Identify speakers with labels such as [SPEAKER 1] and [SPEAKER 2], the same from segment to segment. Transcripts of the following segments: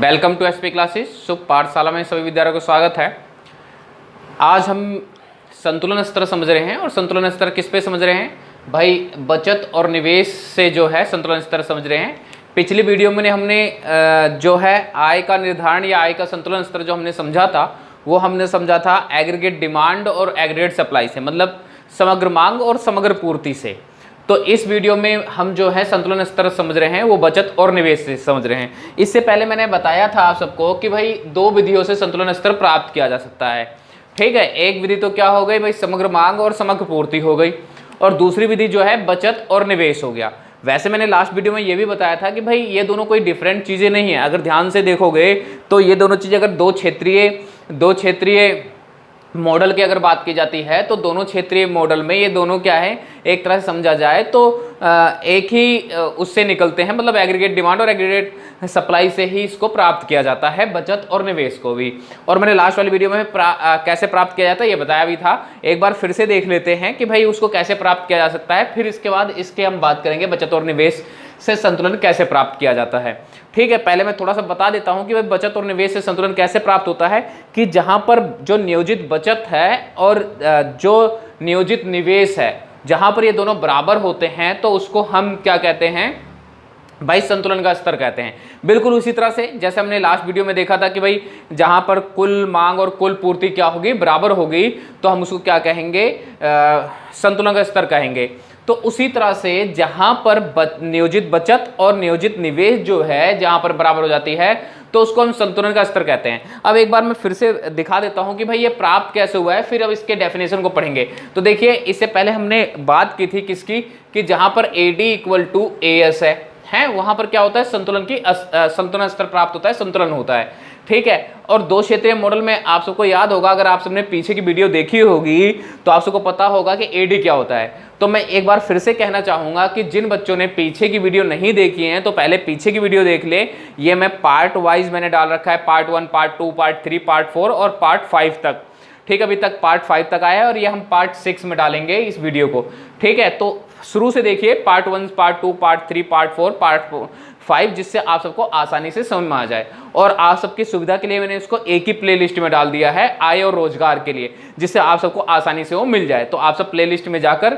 [SPEAKER 1] Welcome to SP classes. सुख पाठशाला में सभी विद्यार्थियों को स्वागत है। आज हम संतुलन स्तर समझ रहे हैं और संतुलन स्तर किस पे समझ रहे हैं भाई, बचत और निवेश से जो है संतुलन स्तर समझ रहे हैं। पिछली वीडियो में हमने जो है आय का निर्धारण या आय का संतुलन स्तर जो हमने समझा था वो हमने समझा था एग्रीगेट डिमांड और एग्रीगेट सप्लाई से, मतलब समग्र मांग और समग्र पूर्ति से। तो इस वीडियो में हम जो है संतुलन स्तर समझ रहे हैं वो बचत और निवेश से समझ रहे हैं। इससे पहले मैंने बताया था आप सबको कि भाई दो विधियों से संतुलन स्तर प्राप्त किया जा सकता है। ठीक है, एक विधि तो क्या हो गई भाई, समग्र मांग और समग्र पूर्ति हो गई, और दूसरी विधि जो है बचत और निवेश हो गया। वैसे मैंने लास्ट वीडियो में ये भी बताया था कि भाई ये दोनों कोई डिफरेंट चीज़ें नहीं है। अगर ध्यान से देखोगे तो ये दोनों चीज़ें अगर दो क्षेत्रीय मॉडल की अगर बात की जाती है तो दोनों क्षेत्रीय मॉडल में ये दोनों क्या है, एक तरह से समझा जाए तो एक ही उससे निकलते हैं, मतलब एग्रीगेट डिमांड और एग्रीगेट सप्लाई से ही इसको प्राप्त किया जाता है, बचत और निवेश को भी। और मैंने लास्ट वाली वीडियो में कैसे प्राप्त किया जाता है ये बताया भी था। एक बार फिर से देख लेते हैं कि भाई उसको कैसे प्राप्त किया जा सकता है, फिर इसके बाद इसके हम बात करेंगे बचत और निवेश से संतुलन कैसे प्राप्त किया जाता है। ठीक है, पहले मैं थोड़ा सा बता देता हूं कि भाई बचत और निवेश से संतुलन कैसे प्राप्त होता है, कि जहां पर जो नियोजित बचत है और जो नियोजित निवेश है, जहां पर ये दोनों बराबर होते हैं तो उसको हम क्या कहते हैं भाई, संतुलन का स्तर कहते हैं। बिल्कुल उसी तरह से जैसे हमने लास्ट वीडियो में देखा था कि भाई जहां पर कुल मांग और कुल पूर्ति क्या होगी, बराबर होगी, तो हम उसको क्या कहेंगे, संतुलन का स्तर कहेंगे। तो उसी तरह से जहां पर नियोजित बचत और नियोजित निवेश जो है जहां पर बराबर हो जाती है तो उसको हम संतुलन का स्तर कहते हैं। अब एक बार मैं फिर से दिखा देता हूं कि भाई ये प्राप्त कैसे हुआ है, फिर अब इसके डेफिनेशन को पढ़ेंगे। तो देखिए, इससे पहले हमने बात की थी किसकी, कि जहां पर AD इक्वल टू AS है वहां पर क्या होता है, संतुलन स्तर प्राप्त होता है, संतुलन होता है। ठीक है, और दो क्षेत्रीय मॉडल में आप सबको याद होगा, अगर आप सबने पीछे की वीडियो देखी होगी तो आप सबको पता होगा कि AD क्या होता है। तो मैं एक बार फिर से कहना चाहूंगा कि जिन बच्चों ने पीछे की वीडियो नहीं देखी है तो पहले पीछे की वीडियो देख ले। ये मैं पार्ट वाइज मैंने डाल रखा है, पार्ट 1, पार्ट 2, पार्ट 3, पार्ट 4 और पार्ट 5 तक। ठीक, अभी तक पार्ट 5 तक आया है और ये हम पार्ट 6 में डालेंगे इस वीडियो को। ठीक है, तो शुरू से देखिए, part 1, part 2, part 3, part 4, part 5, जिससे आप सबको आसानी से समझ में आ जाए। और आप सबकी सुविधा के लिए मैंने इसको एक ही प्लेलिस्ट में डाल दिया है, आय और रोजगार के लिए, जिससे आप सबको आसानी से वो मिल जाए। तो आप सब प्लेलिस्ट में जाकर,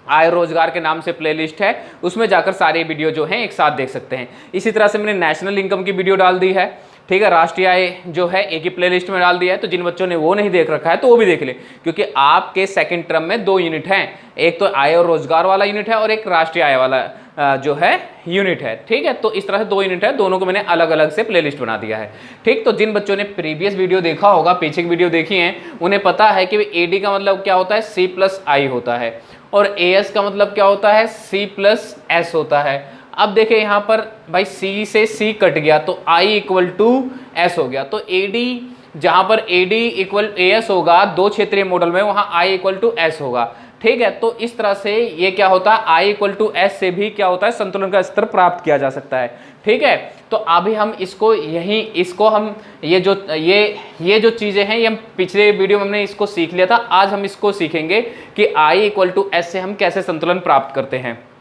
[SPEAKER 1] आय रोजगार के नाम से प्लेलिस्ट है, उसमें जाकर सारे वीडियो जो हैं एक साथ देख सकते हैं। इसी तरह से मैंने नेशनल इनकम की वीडियो डाल दी है। ठीक है, राष्ट्रीय आय जो है एक ही प्लेलिस्ट में डाल दिया है। तो जिन बच्चों ने वो नहीं देख रखा है तो वो भी देख ले, क्योंकि आपके सेकंड टर्म में 2 यूनिट हैं, एक तो आय और रोजगार वाला यूनिट है और एक राष्ट्रीय आय वाला जो है यूनिट है। ठीक है, तो इस तरह से 2 यूनिट है, दोनों को मैंने अलग अलग से प्लेलिस्ट बना दिया है। ठीक, तो जिन बच्चों ने प्रीवियस वीडियो देखा होगा, पीछे की वीडियो देखी है, उन्हें पता है कि AD का मतलब क्या होता है, C+I होता है, और AS का मतलब क्या होता है, C+S होता है। अब देखें यहाँ पर भाई C से C कट गया तो I इक्वल टू S हो गया। तो AD, जहाँ पर AD इक्वल AS होगा दो क्षेत्रीय मॉडल में, वहाँ I इक्वल टू S होगा। ठीक है, तो इस तरह से ये क्या होता है, I इक्वल टू S से भी क्या होता है, संतुलन का स्तर प्राप्त किया जा सकता है। ठीक है, तो अभी हम इसको ये जो चीज़ें हैं ये हम पिछले वीडियो में हमने इसको सीख लिया था। आज हम इसको सीखेंगे कि I इक्वल टू S से हम कैसे संतुलन प्राप्त करते हैं।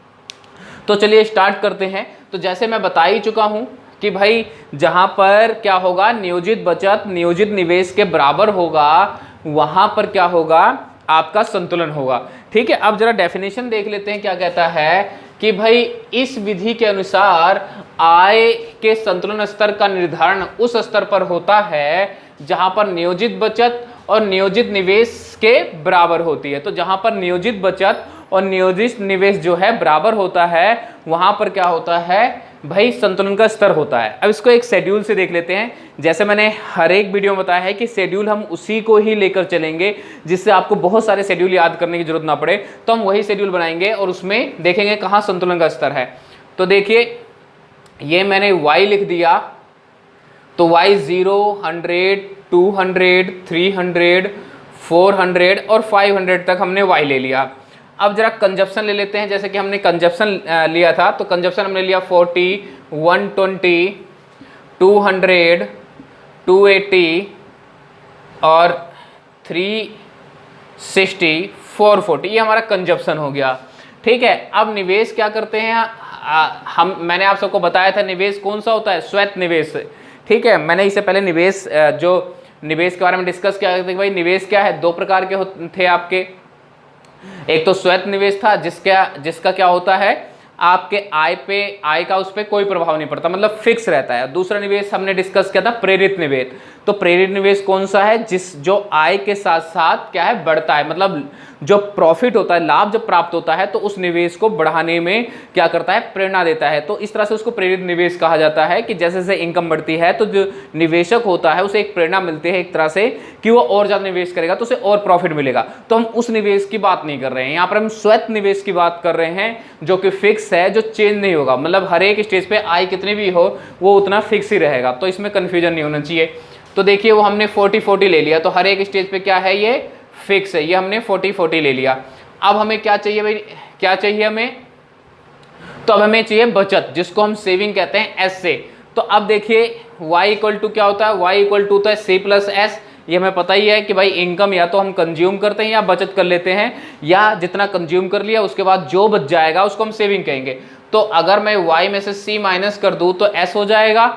[SPEAKER 1] तो चलिए स्टार्ट करते हैं। तो जैसे मैं बता ही चुका हूं कि भाई जहां पर क्या होगा, नियोजित बचत नियोजित निवेश के बराबर होगा, वहां पर क्या होगा, आपका संतुलन होगा। ठीक है, अब जरा डेफिनेशन देख लेते हैं क्या कहता है कि भाई इस विधि के अनुसार आय के संतुलन स्तर का निर्धारण उस स्तर पर होता है जहां पर नियोजित बचत और नियोजित निवेश के बराबर होती है। तो जहां पर नियोजित बचत और नियोजित निवेश जो है बराबर होता है, वहां पर क्या होता है भाई, संतुलन का स्तर होता है। अब इसको एक शेड्यूल से देख लेते हैं। जैसे मैंने हर एक वीडियो में बताया है कि शेड्यूल हम उसी को ही लेकर चलेंगे जिससे आपको बहुत सारे शेड्यूल याद करने की जरूरत ना पड़े। तो हम वही शेड्यूल बनाएंगे और उसमें देखेंगे कहाँ संतुलन का स्तर है। तो देखिए, ये मैंने Y लिख दिया, तो Y 0, 100, 200, 300, 400 और 500 तक हमने Y ले लिया। अब जरा कंजप्शन ले लेते हैं। जैसे कि हमने कंजप्शन लिया था, तो कंजप्शन हमने लिया 40, 120, 200, 280 और 360, 440, ये हमारा कंजप्शन हो गया। ठीक है, अब निवेश क्या करते हैं मैंने आप सबको बताया था निवेश कौन सा होता है, स्वैत निवेश। ठीक है, मैंने इससे पहले निवेश जो निवेश के बारे में डिस्कस किया था कि भाई निवेश क्या है, दो प्रकार के थे आपके। एक तो स्वैत निवेश था जिसका क्या होता है, आपके आय का उस पर कोई प्रभाव नहीं पड़ता, मतलब फिक्स रहता है। दूसरा निवेश हमने डिस्कस किया था प्रेरित निवेश। तो प्रेरित निवेश कौन सा है, जो आय के साथ साथ क्या है, बढ़ता है, मतलब जो प्रॉफिट होता है, लाभ जब प्राप्त होता है तो उस निवेश को बढ़ाने में क्या करता है, प्रेरणा देता है। तो इस तरह से उसको प्रेरित निवेश कहा जाता है कि जैसे जैसे इनकम बढ़ती है तो जो निवेशक होता है उसे एक प्रेरणा मिलती है एक तरह से कि वो और ज्यादा निवेश करेगा तो उसे और प्रॉफिट मिलेगा। तो हम उस निवेश की बात नहीं कर रहे हैं, यहाँ पर हम स्वैत निवेश की बात कर रहे हैं जो कि फिक्स है, जो चेंज नहीं होगा, मतलब हर एक स्टेज पे आय कितनी भी हो वो उतना फिक्स ही रहेगा। तो इसमें कंफ्यूजन नहीं होना चाहिए। तो देखिए वो हमने 40-40 ले लिया, तो हर एक स्टेज पे क्या है, ये फिक्स है, ये हमने 40-40 ले लिया। अब हमें क्या चाहिए भाई, क्या चाहिए हमें, तो अब हमें चाहिए बचत, जिसको हम सेविंग कहते हैं एस से। तो अब देखिए y इक्वल टू क्या होता है, y इक्वल टू होता है C प्लस एस। ये हमें पता ही है कि भाई इनकम या तो हम कंज्यूम करते हैं या बचत कर लेते हैं, या जितना कंज्यूम कर लिया उसके बाद जो बच जाएगा उसको हम सेविंग कहेंगे। तो अगर मैं y में से C माइनस कर दूं तो s हो जाएगा,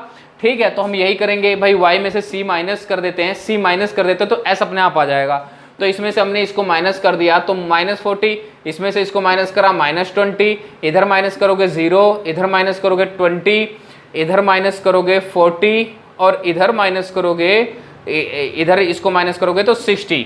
[SPEAKER 1] ठीक है। तो हम यही करेंगे भाई, y में से C माइनस कर देते हैं, C माइनस कर देते हैं तो s अपने आप आ जाएगा। तो इसमें से हमने इसको माइनस कर दिया तो -40, इसमें से इसको माइनस करा -20, इधर माइनस करोगे 0, इधर माइनस करोगे 20, इधर माइनस करोगे 40 और इधर माइनस करोगे, इधर इसको माइनस करोगे तो 60।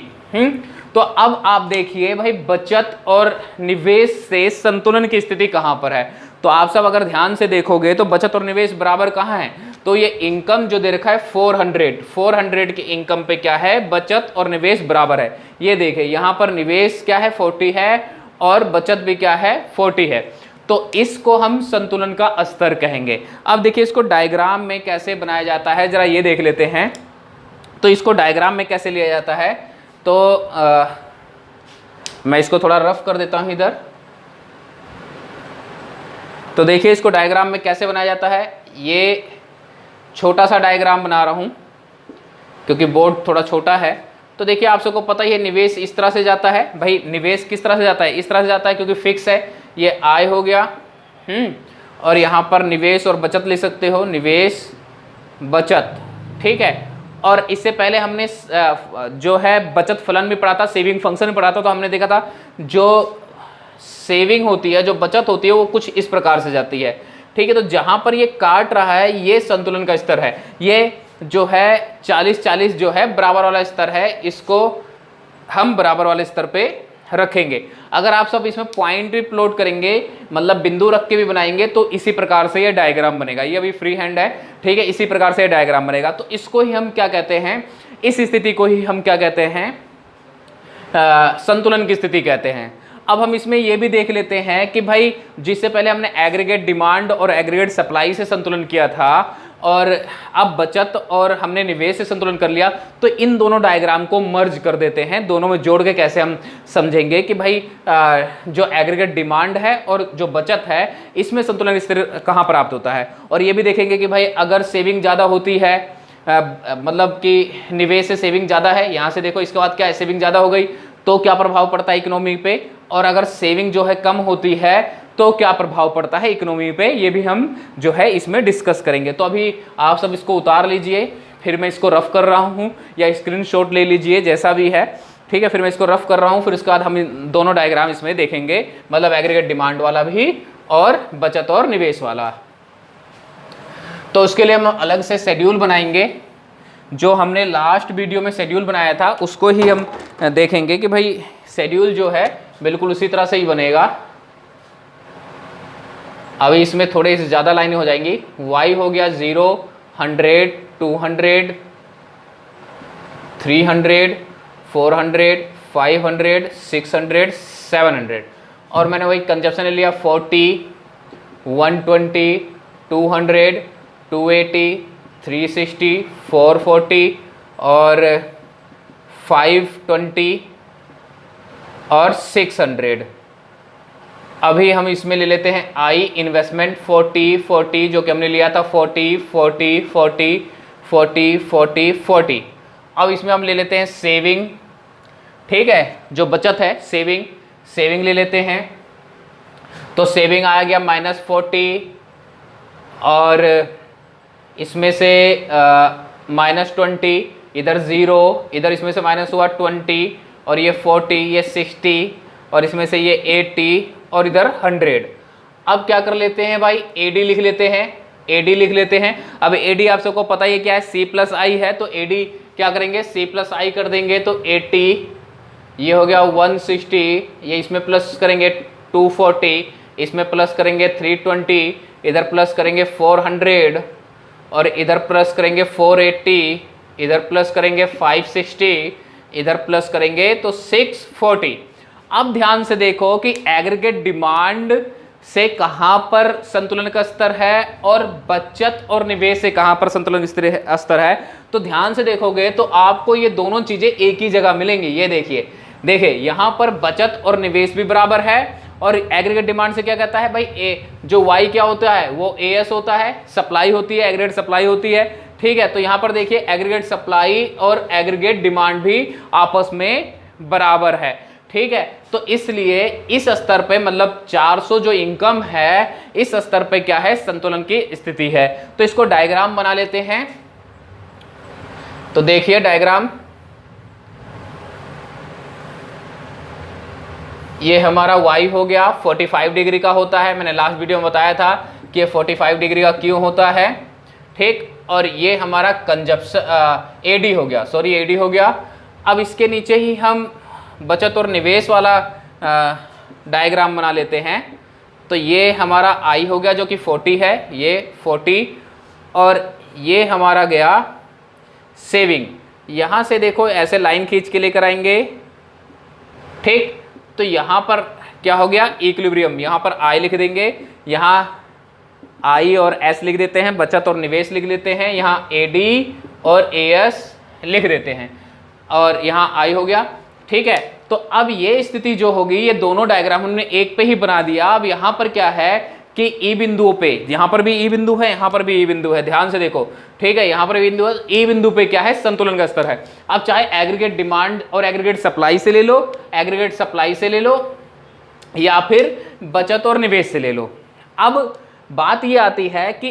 [SPEAKER 1] तो अब आप देखिए भाई बचत और निवेश से संतुलन की स्थिति कहां पर है। तो आप सब अगर ध्यान से देखोगे तो बचत और निवेश बराबर कहां है, तो ये इनकम जो दे रखा है 400 की इनकम पे क्या है, बचत और निवेश बराबर है। ये देखिए यहां पर निवेश क्या है 40 है और बचत भी क्या है 40 है। तो इसको हम संतुलन का स्तर कहेंगे। अब देखिए इसको डायग्राम में कैसे बनाया जाता है, जरा ये देख लेते हैं। तो इसको डायग्राम में कैसे लिया जाता है, तो मैं इसको थोड़ा रफ कर देता हूं इधर। तो देखिए इसको डायग्राम में कैसे बनाया जाता है, ये छोटा सा डायग्राम बना रहा हूं क्योंकि बोर्ड थोड़ा छोटा है। तो देखिए आप सबको पता ही है निवेश इस तरह से जाता है। भाई निवेश किस तरह से जाता है, इस तरह से जाता है क्योंकि फिक्स है, ये आय हो गया। और यहाँ पर निवेश और बचत ले सकते हो, निवेश बचत, ठीक है। और इससे पहले हमने जो है बचत फलन भी पढ़ा था, सेविंग फंक्शन भी पढ़ा था। तो हमने देखा था जो सेविंग होती है, जो बचत होती है वो कुछ इस प्रकार से जाती है, ठीक है। तो जहां पर ये काट रहा है ये संतुलन का स्तर है, ये जो है 40-40 जो है बराबर वाला स्तर है, इसको हम बराबर वाले स्तर पे रखेंगे। अगर आप सब इसमें पॉइंट भी प्लॉट करेंगे, मतलब बिंदु रख के भी बनाएंगे, तो इसी प्रकार से ये डायग्राम बनेगा। ये अभी फ्री हैंड है, ठीक है, इसी प्रकार से डायग्राम बनेगा। तो इसको ही हम क्या कहते हैं, इस स्थिति को ही हम क्या कहते हैं, संतुलन की स्थिति कहते हैं। अब हम इसमें यह भी देख लेते हैं कि भाई जिससे पहले हमने एग्रीगेट डिमांड और एग्रीगेट सप्लाई से संतुलन किया था, और अब बचत और हमने निवेश से संतुलन कर लिया, तो इन दोनों डायग्राम को मर्ज कर देते हैं। दोनों में जोड़ के कैसे हम समझेंगे कि भाई जो एग्रीगेट डिमांड है और जो बचत है इसमें संतुलन स्थिर कहाँ प्राप्त होता है। और ये भी देखेंगे कि भाई अगर सेविंग ज़्यादा होती है, मतलब कि निवेश से सेविंग ज़्यादा है, यहाँ से देखो इसके बाद क्या है, सेविंग ज़्यादा हो गई तो क्या प्रभाव पड़ता है इकोनॉमी पे, और अगर सेविंग जो है कम होती है तो क्या प्रभाव पड़ता है इकोनॉमी पे, ये भी हम जो है इसमें डिस्कस करेंगे। तो अभी आप सब इसको उतार लीजिए, फिर मैं इसको रफ कर रहा हूँ, या स्क्रीनशॉट ले लीजिए, जैसा भी है, ठीक है। फिर मैं इसको रफ कर रहा हूँ, फिर उसके बाद हम दोनों डायग्राम इसमें देखेंगे, मतलब एग्रीगेट डिमांड वाला भी और बचत और निवेश वाला। तो उसके लिए हम अलग से शेड्यूल बनाएंगे, जो हमने लास्ट वीडियो में शेड्यूल बनाया था उसको ही हम देखेंगे कि भाई शेड्यूल जो है बिल्कुल उसी तरह से ही बनेगा। अभी इसमें थोड़े से ज़्यादा लाइनें हो जाएंगी। y हो गया 0, 100, 200, 300, 400, 500, 600, 700, और मैंने वही कंजप्शन ले लिया 40, 120, 200, 280, 360, 440 और 520 और 600। अभी हम इसमें ले लेते हैं आई इन्वेस्टमेंट 40 जो कि हमने लिया था 40। अब इसमें हम ले लेते हैं सेविंग, ठीक है, जो बचत है सेविंग ले लेते हैं। तो सेविंग आ गया -40, और इसमें से -20, इधर 0, इधर इसमें से माइनस हुआ 20, और ये 40, ये 60, और इसमें से ये 80, और इधर 100। अब क्या कर लेते हैं भाई, AD लिख लेते हैं, AD लिख लेते हैं। अब AD आप सबको पता ही क्या है, C+I है, तो AD क्या करेंगे, C+I कर देंगे, तो 80, ये हो गया 160, ये इसमें प्लस करेंगे 240, इसमें प्लस करेंगे 320, इधर प्लस करेंगे 400, और इधर प्लस करेंगे 480, इधर प्लस करेंगे 560, इधर प्लस करेंगे तो 640। अब ध्यान से देखो कि एग्रीगेट डिमांड से कहां पर संतुलन का स्तर है और बचत और निवेश से कहां पर संतुलन स्तर है। तो ध्यान से देखोगे तो आपको ये दोनों चीजें एक ही जगह मिलेंगी। ये देखिए यहां पर बचत और निवेश भी बराबर है, और एग्रीगेट डिमांड से क्या कहता है भाई, जो वाई क्या होता है, वो AS होता है, सप्लाई होती है, एग्रीगेट सप्लाई होती है। ठीक है, तो यहां पर देखिए एग्रीगेट सप्लाई और एग्रीगेट डिमांड भी आपस में बराबर है। ठीक है, तो इसलिए इस स्तर पे मतलब 400 जो इनकम है, इस स्तर पे क्या है, संतुलन की स्थिति है। तो इसको डायग्राम बना लेते हैं। तो देखिए डायग्राम, ये हमारा y हो गया 45 डिग्री का होता है। मैंने लास्ट वीडियो में बताया था कि 45 डिग्री का क्यों होता है। ठीक, और ये हमारा कंजप्शन AD हो गया, सॉरी AD हो गया। अब इसके नीचे ही हम बचत और निवेश वाला डायग्राम बना लेते हैं। तो ये हमारा I हो गया जो कि 40 है, ये 40, और ये हमारा गया सेविंग। यहाँ से देखो ऐसे लाइन खींच के लेकर आएंगे। ठीक, तो यहाँ पर क्या हो गया, इक्विलिब्रियम। यहाँ पर I लिख देंगे, यहाँ I और S लिख देते हैं, बचत और निवेश लिख लेते हैं, यहाँ AD और AS लिख देते हैं, और यहाँ I हो गया। ठीक है, तो अब ये स्थिति जो होगी, ये दोनों डायग्राम हमने एक पे ही बना दिया। अब यहाँ पर क्या है कि E बिंदुओं पे, यहाँ पर भी E बिंदु है, यहाँ पर भी E बिंदु है, ध्यान से देखो। ठीक है, यहाँ पर भी बिंदु है, E बिंदु पे क्या है, संतुलन का स्तर है। अब चाहे एग्रीगेट डिमांड और एग्रीगेट सप्लाई से ले लो, एग्रीगेट सप्लाई से ले लो, या फिर बचत और निवेश से ले लो। अब बात ये आती है कि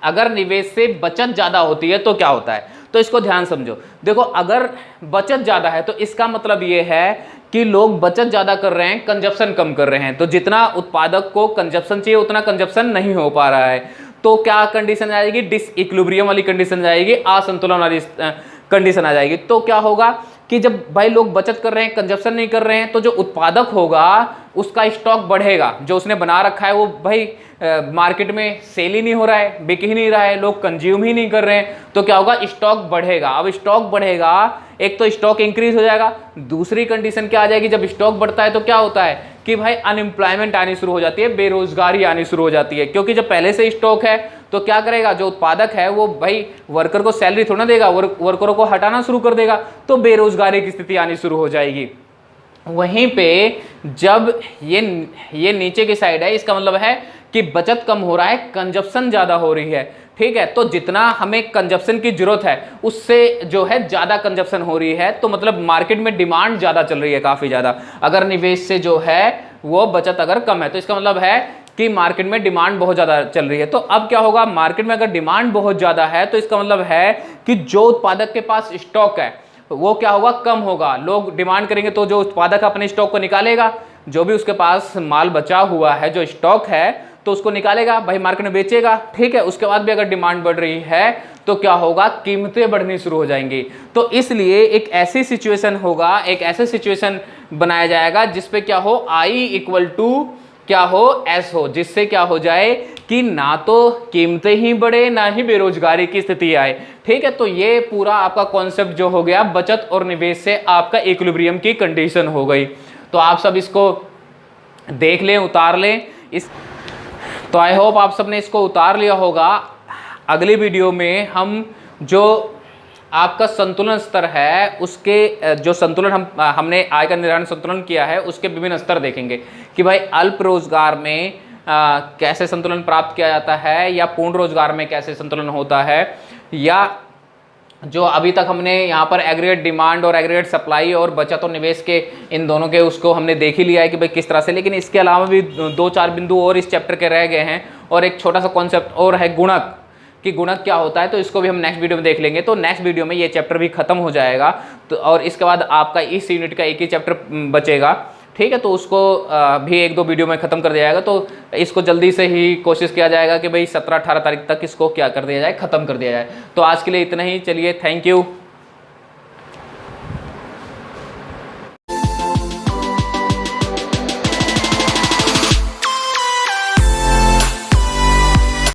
[SPEAKER 1] अगर निवेश से बचत ज्यादा होती है तो क्या होता है। तो इसको ध्यान समझो। देखो, अगर बचत ज्यादा है तो इसका मतलब ये है कि लोग बचत ज्यादा कर रहे हैं, कंजप्शन कम कर रहे हैं। तो जितना उत्पादक को कंजप्शन चाहिए उतना कंजप्शन नहीं हो पा रहा है। तो क्या कंडीशन आ जाएगी, डिसइक्विलिब्रियम वाली कंडीशन आएगी, असंतुलन वाली कंडीशन आ जाएगी। तो क्या होगा कि जब भाई लोग बचत कर रहे हैं, कंजप्शन नहीं कर रहे हैं, तो जो उत्पादक होगा उसका स्टॉक बढ़ेगा। जो उसने बना रखा है वो भाई मार्केट में सेल ही नहीं हो रहा है, बिक ही नहीं रहा है, लोग कंज्यूम ही नहीं कर रहे हैं, तो क्या होगा, स्टॉक बढ़ेगा। अब स्टॉक बढ़ेगा, एक तो स्टॉक इंक्रीज हो जाएगा, दूसरी कंडीशन क्या आ जाएगी, जब स्टॉक बढ़ता है तो क्या होता है कि भाई अनएम्प्लॉयमेंट आनी शुरू हो जाती है, बेरोजगारी आनी शुरू हो जाती है। क्योंकि जब पहले से स्टॉक है तो क्या करेगा, जो उत्पादक है वो भाई वर्कर को सैलरी थोड़ा देगा, वर्करों को हटाना शुरू कर देगा, तो बेरोजगारी की स्थिति आनी शुरू हो जाएगी। वहीं पे जब ये नीचे की साइड है, इसका मतलब है कि बचत कम हो रहा है, कंजप्शन ज्यादा हो रही है। ठीक है, तो जितना हमें कंजप्शन की जरूरत है उससे जो है ज्यादा कंजप्शन हो रही है, तो मतलब मार्केट में डिमांड ज्यादा चल रही है, काफी ज्यादा। अगर निवेश से जो है वो बचत अगर कम है तो इसका मतलब है कि मार्केट में डिमांड बहुत ज्यादा चल रही है। तो अब क्या होगा, मार्केट में अगर डिमांड बहुत ज्यादा है तो इसका मतलब है कि जो उत्पादक के पास स्टॉक है वो क्या होगा, कम होगा। लोग डिमांड करेंगे तो जो उत्पादक अपने स्टॉक को निकालेगा, जो भी उसके पास माल बचा हुआ है, जो स्टॉक है, तो उसको निकालेगा, भाई मार्केट में बेचेगा। ठीक है, उसके बाद भी अगर डिमांड बढ़ रही है तो क्या होगा, कीमतें बढ़नी शुरू हो जाएंगी। तो इसलिए एक ऐसी सिचुएशन होगा, एक ऐसे सिचुएशन बनाया जाएगा जिसपे क्या हो, I इक्वल टू क्या हो, S हो, जिससे क्या हो जाए कि ना तो कीमतें ही बढ़े ना ही बेरोजगारी की स्थिति आए। ठीक है, तो ये पूरा आपका कॉन्सेप्ट जो हो गया, बचत और निवेश से आपका इक्विलिब्रियम की कंडीशन हो गई। तो आप सब इसको देख लें, उतार लें इस। तो आई होप आप सबने इसको उतार लिया होगा। अगली वीडियो में हम जो आपका संतुलन स्तर है, उसके जो संतुलन हमने आय का निर्धारण संतुलन किया है, उसके विभिन्न स्तर देखेंगे कि भाई अल्प रोजगार में कैसे संतुलन प्राप्त किया जाता है, या पूर्ण रोजगार में कैसे संतुलन होता है, या जो अभी तक हमने यहाँ पर एग्रीगेट डिमांड और एग्रीगेट सप्लाई और बचत और निवेश के इन दोनों के उसको हमने देख ही लिया है कि भाई किस तरह से, लेकिन इसके अलावा भी 2-4 बिंदु और इस चैप्टर के रह गए हैं, और एक छोटा सा कॉन्सेप्ट और है गुणक, कि गुणक क्या होता है, तो इसको भी हम नेक्स्ट वीडियो में देख लेंगे। तो नेक्स्ट वीडियो में ये चैप्टर भी खत्म हो जाएगा, तो और इसके बाद आपका इस यूनिट का एक ही चैप्टर बचेगा, ठीक है। तो उसको भी 1-2 वीडियो में ख़त्म कर दिया जाएगा। तो इसको जल्दी से ही कोशिश किया जाएगा कि भाई 17-18 तारीख तक इसको क्या कर दिया जाए, ख़त्म कर दिया जाए। तो आज के लिए इतना ही, चलिए थैंक यू।